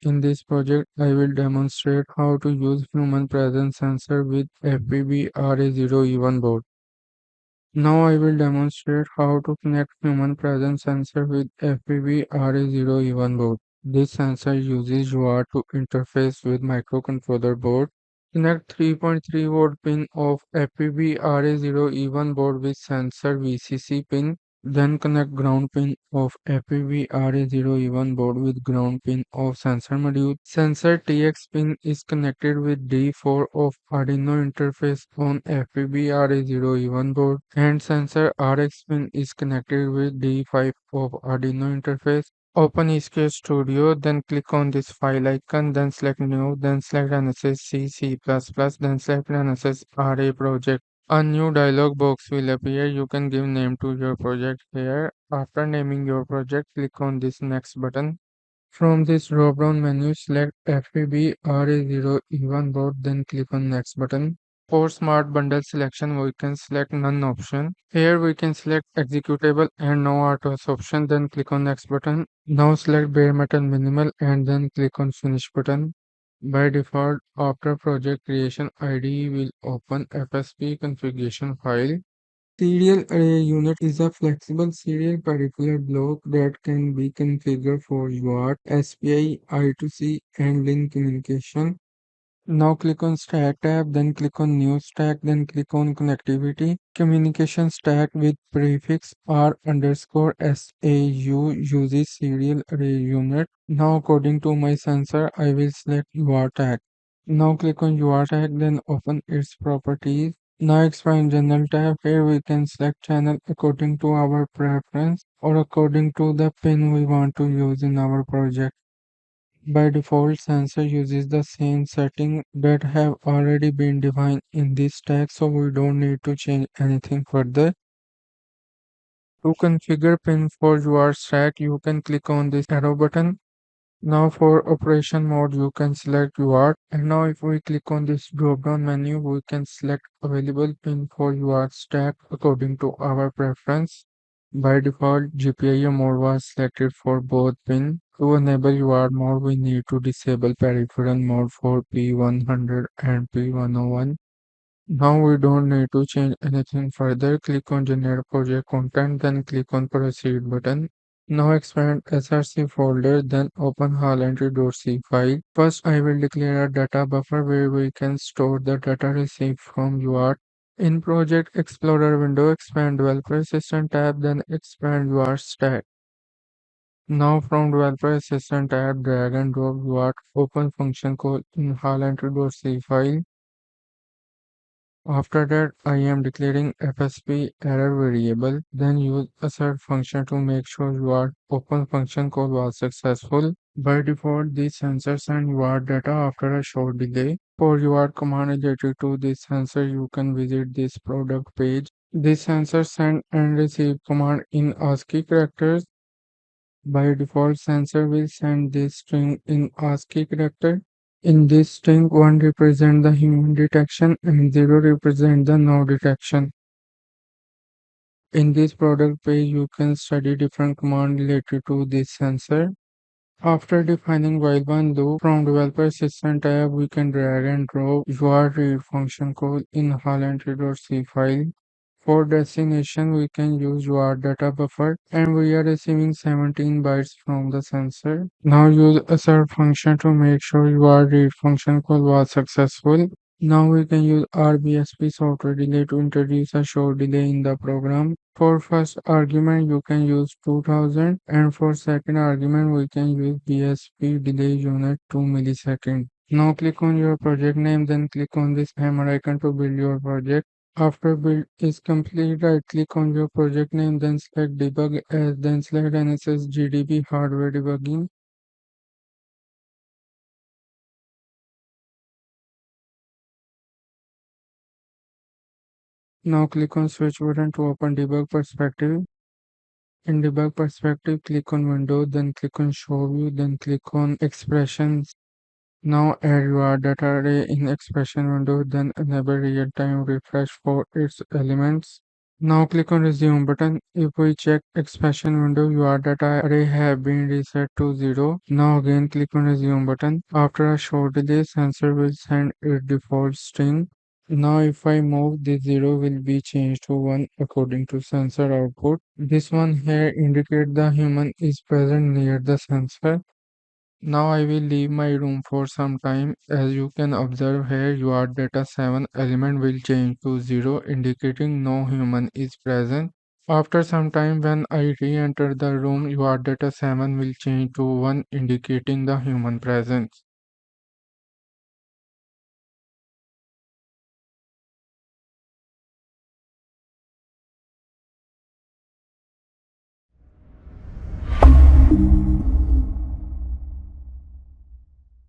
In this project, I will demonstrate how to use human presence sensor with FPV RA0-E1 board. Now I will demonstrate how to connect human presence sensor with FPV RA0-E1 board. This sensor uses UART to interface with microcontroller board. Connect 3.3 volt pin of FPV RA0-E1 board with sensor VCC pin. Then connect ground pin of FPV RA0-E1 board with ground pin of sensor module. Sensor TX pin is connected with D4 of Arduino interface on FPV RA0-E1 board, and sensor RX pin is connected with D5 of Arduino interface. Open ESK Studio, then click on this file icon, then select New, then select NSS C++, then select NSS RA project. A new dialog box will appear. You can give name to your project here. After naming your project, click on this next button. From this drop-down menu, select FPV RA0-E1 board, then click on next button. For Smart Bundle selection, we can select None option. Here we can select Executable and No Autos option, then click on Next button. Now select Bare Metal Minimal and then click on Finish button. By default, after project creation, IDE will open FSP configuration file. Serial array unit is a flexible serial particular block that can be configured for UART, SPI, I2C, and link communication. Now click on Stack tab, then click on New Stack, then click on Connectivity. Communication stack with prefix R underscore SAU uses serial array unit. Now according to my sensor, I will select UART tag. Now click on UART tag, then open its properties. Now expand General tab. Here we can select channel according to our preference or according to the pin we want to use in our project. By default, sensor uses the same setting that have already been defined in this tag, so we don't need to change anything further. To configure pin for UART stack, you can click on this arrow button. Now for operation mode, you can select UART. And now if we click on this drop-down menu, we can select available pin for UART stack according to our preference. By default, GPIO mode was selected for both pin. To enable UART mode, we need to disable peripheral mode for P100 and P101. Now we don't need to change anything further. Click on Generate Project Content, then click on Proceed button. Now expand SRC folder, then open hallentry.c file. First, I will declare a data buffer where we can store the data received from UART. In Project Explorer window, expand Developer Assistant tab, then expand UART stack. Now from Developer Assistant tab, drag and drop UART open function call in hallentry.c file. After that, I am declaring FSP error variable, then use assert function to make sure your open function call was successful. By default, these sensors send UART data after a short delay. For UART command related to this sensor, you can visit this product page. This sensor send and receive command in ASCII characters. By default, sensor will send this string in ASCII character. In this string, 1 represents the human detection and 0 represents the no detection. In this product page, you can study different commands related to this sensor. After defining while one loop from Developer Assistant tab, we can drag and drop UART read function code in hallentry.c file. For destination, we can use UART data buffer and we are receiving 17 bytes from the sensor. Now use assert function to make sure UART read function call was successful. Now we can use RBSP software delay to introduce a short delay in the program. For first argument, you can use 2000 and for second argument, we can use BSP delay unit 2 milliseconds. Now click on your project name, then click on this hammer icon to build your project. After build is complete, right click on your project name, then select debug as, then select NSS GDB hardware debugging. Now click on switch button to open debug perspective. In debug perspective, click on window, then click on show view, then click on expressions. Now add your data array in expression window, then enable real-time refresh for its elements. Now click on resume button. If we check expression window, your data array have been reset to 0. Now again click on resume button. After a short delay, sensor will send its default string. Now if I move, this 0 will be changed to 1 according to sensor output. This one here indicate the human is present near the sensor. Now I will leave my room for some time. As you can observe here, your data 7 element will change to 0, indicating no human is present. After some time, when I re-enter the room, your data 7 will change to 1, indicating the human presence.